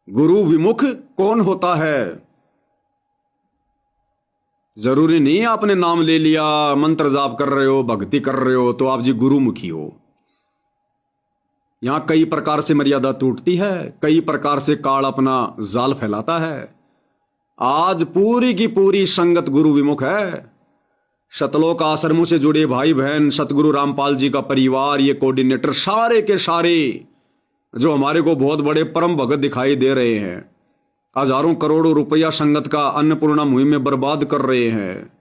गुरु विमुख कौन होता है? जरूरी नहीं आपने नाम ले लिया, मंत्र जाप कर रहे हो, भक्ति कर रहे हो तो आप जी गुरुमुखी हो। यहां कई प्रकार से मर्यादा टूटती है, कई प्रकार से काल अपना जाल फैलाता है। आज पूरी की पूरी संगत गुरु विमुख है। शतलोक आश्रमों से जुड़े भाई बहन, सतगुरु रामपाल जी का परिवार, ये कोऑर्डिनेटर सारे के सारे जो हमारे को बहुत बड़े परम भगत दिखाई दे रहे हैं, हजारों करोड़ों रुपया संगत का अन्नपूर्णा मुहिम में बर्बाद कर रहे हैं,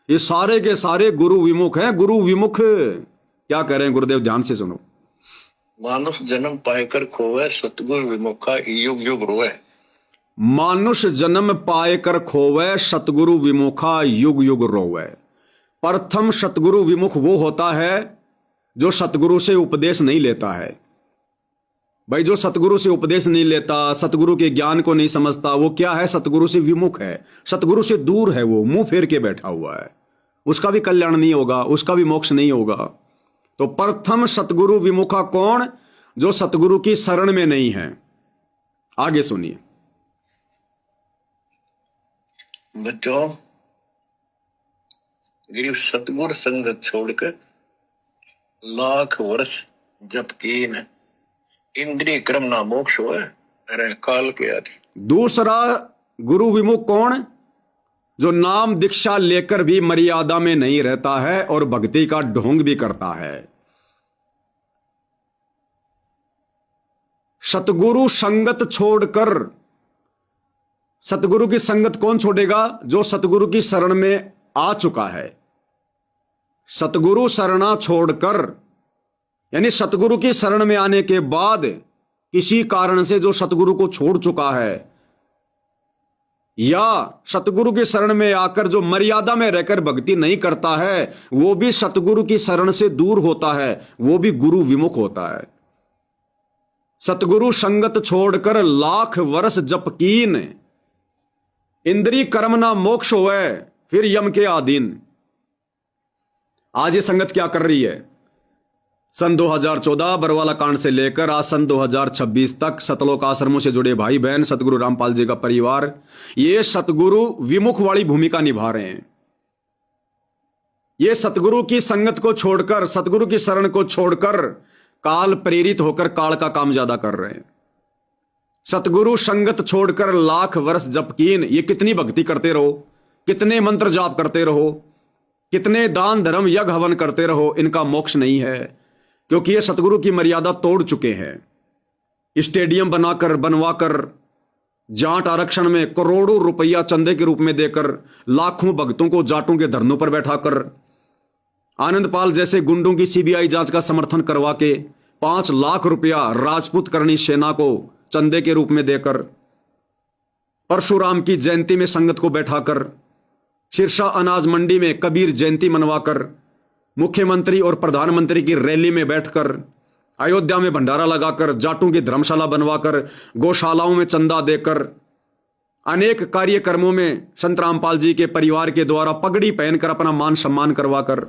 ये सारे के सारे गुरु विमुख हैं। गुरु विमुख क्या कह रहे हैं गुरुदेव, ध्यान से सुनो। मानुष जन्म पायकर खोवे, सतगुरु विमुखा युग युग रोवे। मानुष जन्म पायकर खोवे, सतगुरु विमुखा युग युग रोवे। प्रथम सतगुरु विमुख वो होता है जो सतगुरु से उपदेश नहीं लेता है। भाई जो सतगुरु से उपदेश नहीं लेता, सतगुरु के ज्ञान को नहीं समझता, वो क्या है? सतगुरु से विमुख है, सतगुरु से दूर है, वो मुंह फेर के बैठा हुआ है। उसका भी कल्याण नहीं होगा, उसका भी मोक्ष नहीं होगा। तो प्रथम सतगुरु विमुखा कौन? जो सतगुरु की शरण में नहीं है। आगे सुनिए। बच्चों, गिरी सतगुरु संगत छोड़कर लाख वर्ष जप कीन, इंद्रिय क्रम ना मोक्ष हो अरे काल के आदि। दूसरा गुरु विमुख कौन? जो नाम दीक्षा लेकर भी मर्यादा में नहीं रहता है और भक्ति का ढोंग भी करता है। सतगुरु संगत छोड़कर, सतगुरु की संगत कौन छोड़ेगा? जो सतगुरु की शरण में आ चुका है। सतगुरु शरणा छोड़कर, यानी सतगुरु की शरण में आने के बाद किसी कारण से जो सतगुरु को छोड़ चुका है, या सतगुरु की शरण में आकर जो मर्यादा में रहकर भक्ति नहीं करता है, वो भी सतगुरु की शरण से दूर होता है, वो भी गुरु विमुख होता है। सतगुरु संगत छोड़कर लाख वर्ष जप कीन, इंद्रिय कर्म ना मोक्ष होए, फिर यम के आधीन। आज ये संगत क्या कर रही है? सन 2014 बरवाला कांड से लेकर आज सन 2026 तक सतलोक आश्रमों से जुड़े भाई बहन, सतगुरु रामपाल जी का परिवार, ये सतगुरु विमुख वाली भूमिका निभा रहे हैं। ये सतगुरु की संगत को छोड़कर, सतगुरु की शरण को छोड़कर काल प्रेरित होकर काल का काम ज्यादा कर रहे हैं। सतगुरु संगत छोड़कर लाख वर्ष जप कीन, ये कितनी भक्ति करते रहो, कितने मंत्र जाप करते रहो, कितने दान धर्म यज्ञ हवन करते रहो, इनका मोक्ष नहीं है, क्योंकि ये सतगुरु की मर्यादा तोड़ चुके हैं। स्टेडियम बनवाकर, जाट आरक्षण में करोड़ों रुपया चंदे के रूप में देकर, लाखों भक्तों को जाटों के धरनों पर बैठाकर, आनंदपाल जैसे गुंडों की सीबीआई जांच का समर्थन करवा के 5 लाख रुपया राजपूत करनी सेना को चंदे के रूप में देकर, परशुराम की जयंती में संगत को बैठाकर, सिरसा अनाज मंडी में कबीर जयंती मनवाकर, मुख्यमंत्री और प्रधानमंत्री की रैली में बैठकर, अयोध्या में भंडारा लगाकर, जाटों की धर्मशाला बनवाकर, गौशालाओं में चंदा देकर, अनेक कार्यक्रमों में संत रामपाल जी के परिवार के द्वारा पगड़ी पहनकर अपना मान सम्मान करवाकर,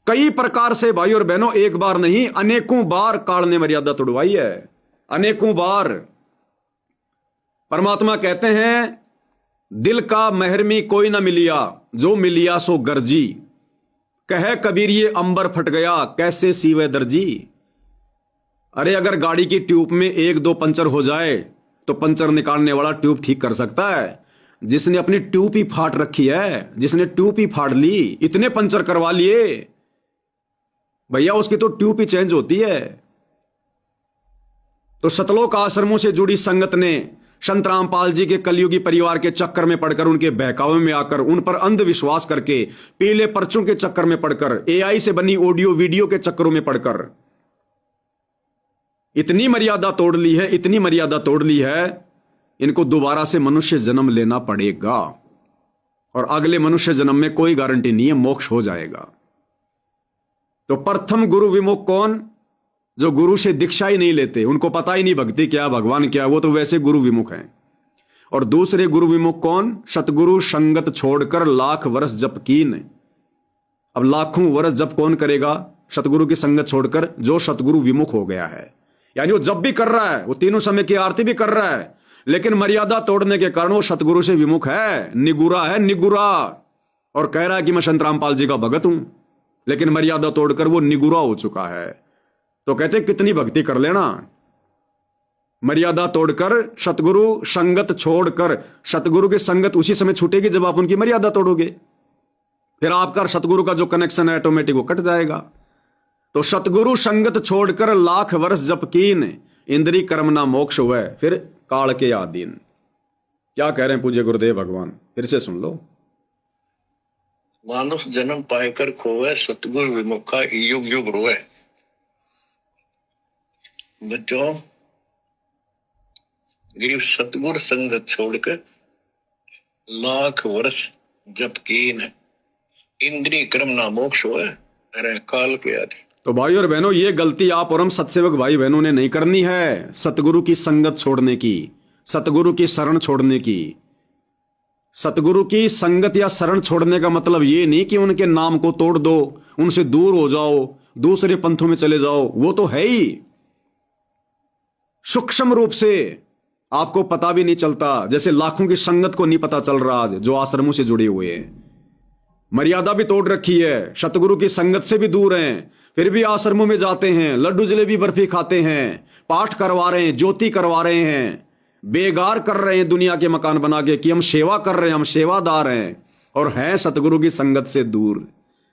कई प्रकार से भाई और बहनों, एक बार नहीं अनेकों बार काल ने मर्यादा तोड़वाई है, अनेकों बार। परमात्मा कहते हैं, दिल का महरमी कोई ना मिलिया, जो मिलिया सो गर्जी, कहे कबीर ये अंबर फट गया, कैसे सीवे दर्जी। अरे अगर गाड़ी की ट्यूब में 1-2 पंचर हो जाए तो पंचर निकालने वाला ट्यूब ठीक कर सकता है। जिसने अपनी ट्यूब ही फाड़ रखी है, जिसने ट्यूब ही फाड़ ली, इतने पंचर करवा लिए भैया, उसकी तो ट्यूब ही चेंज होती है। तो सतलोक आश्रमों से जुड़ी संगत ने संत रामपाल जी के कलयुगी परिवार के चक्कर में पड़कर, उनके बहकावे में आकर, उन पर अंधविश्वास करके, पीले पर्चों के चक्कर में पड़कर, एआई से बनी ऑडियो वीडियो के चक्करों में पड़कर इतनी मर्यादा तोड़ ली है, इतनी मर्यादा तोड़ ली है, इनको दोबारा से मनुष्य जन्म लेना पड़ेगा। और अगले मनुष्य जन्म में कोई गारंटी नहीं है मोक्ष हो जाएगा। तो प्रथम गुरु विमुख कौन? जो गुरु से दीक्षा ही नहीं लेते, उनको पता ही नहीं भक्ति क्या, भगवान क्या, वो तो वैसे गुरु विमुख हैं। और दूसरे गुरु विमुख कौन? सतगुरु संगत छोड़कर लाख वर्ष जप कीन। अब लाखों वर्ष जप कौन करेगा? सतगुरु की संगत छोड़कर जो सतगुरु विमुख हो गया है। यानी वो जब भी कर रहा है, वो तीनों समय की आरती भी कर रहा है, लेकिन मर्यादा तोड़ने के कारण वो सतगुरु से विमुख है, निगुरा है, निगुरा। और कह रहा है कि मैं संत रामपाल जी का भगत हूं, लेकिन मर्यादा तोड़कर वो निगुरा हो चुका है। तो कहते कितनी भक्ति कर लेना, मर्यादा तोड़कर, सतगुरु संगत छोड़कर। सतगुरु की संगत उसी समय छूटेगी जब आप उनकी मर्यादा तोड़ोगे, फिर आपका सतगुरु का जो कनेक्शन है ऑटोमेटिक वो कट जाएगा। तो सतगुरु संगत छोड़कर लाख वर्ष जप कीन, इंद्री कर्म ना मोक्ष हुए, फिर काल के आदीन। क्या कह रहे हैं पूज्य गुरुदेव भगवान, फिर से सुन लो। मानुष जन्म पाएकर खोवे, सतगुरु विमुखा युग युग रोए। बच्चों, गिर सतगुरु संगत छोड़कर लाख वर्ष जप कीन, इंद्रिय क्रम ना मोक्ष होए, अरे काल के आदि। तो भाई और बहनों, ये गलती आप और हम सत्सेवक भाई बहनों ने नहीं करनी है, सतगुरु की संगत छोड़ने की, सतगुरु की शरण छोड़ने की। सतगुरु की संगत या शरण छोड़ने का मतलब ये नहीं कि उनके नाम को तोड़ दो, उनसे दूर हो जाओ, दूसरे पंथों में चले जाओ, वो तो है ही। सूक्ष्म रूप से आपको पता भी नहीं चलता, जैसे लाखों की संगत को नहीं पता चल रहा आज जो आश्रमों से जुड़े हुए हैं। मर्यादा भी तोड़ रखी है, सतगुरु की संगत से भी दूर हैं, फिर भी आश्रमों में जाते हैं, लड्डू जलेबी बर्फी खाते हैं, पाठ करवा रहे हैं, ज्योति करवा रहे हैं, बेगार कर रहे हैं दुनिया के मकान बना के कि हम सेवा कर रहे हैं, हम सेवादार हैं, और हैं सतगुरु की संगत से दूर,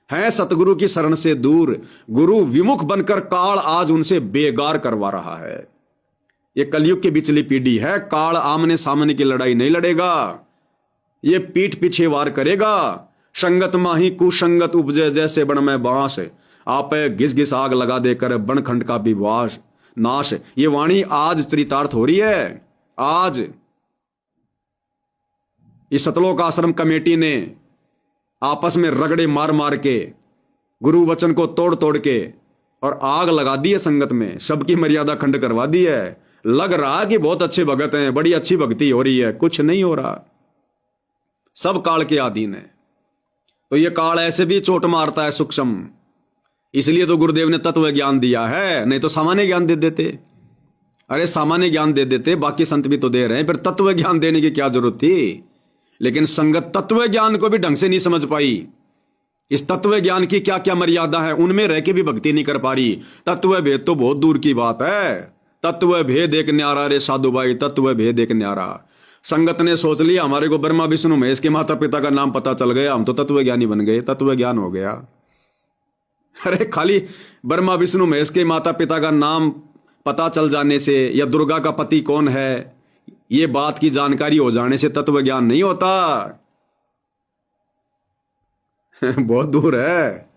हैं सतगुरु की शरण से दूर। गुरु विमुख बनकर काल आज उनसे बेगार करवा रहा है। ये कलयुग की बिचली पीढ़ी है, काल आमने सामने की लड़ाई नहीं लड़ेगा, ये पीठ पीछे वार करेगा। संगत माही कुसंगत उपजे, जैसे बन में बांस, आप घिस घिस आग लगा देकर बनखंड का विवास नाश। ये वाणी आज चरितार्थ हो रही है। आज इस सतलोक आश्रम कमेटी ने आपस में रगड़े मार मार के, गुरु वचन को तोड़ तोड़ के, और आग लगा दी है संगत में, सबकी मर्यादा खंड करवा दी है। लग रहा कि बहुत अच्छे भगत हैं, बड़ी अच्छी भक्ति हो रही है, कुछ नहीं हो रहा, सब काल के अधीन है। तो ये काल ऐसे भी चोट मारता है सूक्ष्म, इसलिए तो गुरुदेव ने तत्व ज्ञान दिया है, नहीं तो सामान्य ज्ञान दे देते। अरे सामान्य ज्ञान दे देते, बाकी संत भी तो दे रहे हैं, फिर तत्व ज्ञान देने की क्या जरूरत थी। लेकिन संगत तत्व ज्ञान को भी ढंग से नहीं समझ पाई। इस तत्व ज्ञान की क्या क्या मर्यादा है, उनमें रह के भी भक्ति नहीं कर पा रही। तत्व भेद तो बहुत दूर की बात है, तत्व भेद एक न्यारा रे साधु भाई, तत्व भेद एक न्यारा। संगत ने सोच लिया हमारे को ब्रह्मा विष्णु महेश के माता पिता का नाम पता चल गया, हम तो तत्व ज्ञानी बन गए, तत्व ज्ञान हो गया। अरे खाली ब्रह्मा विष्णु महेश के माता पिता का नाम पता चल जाने से, या दुर्गा का पति कौन है, ये बात की जानकारी हो जाने से तत्व ज्ञान नहीं होता। बहुत दूर है।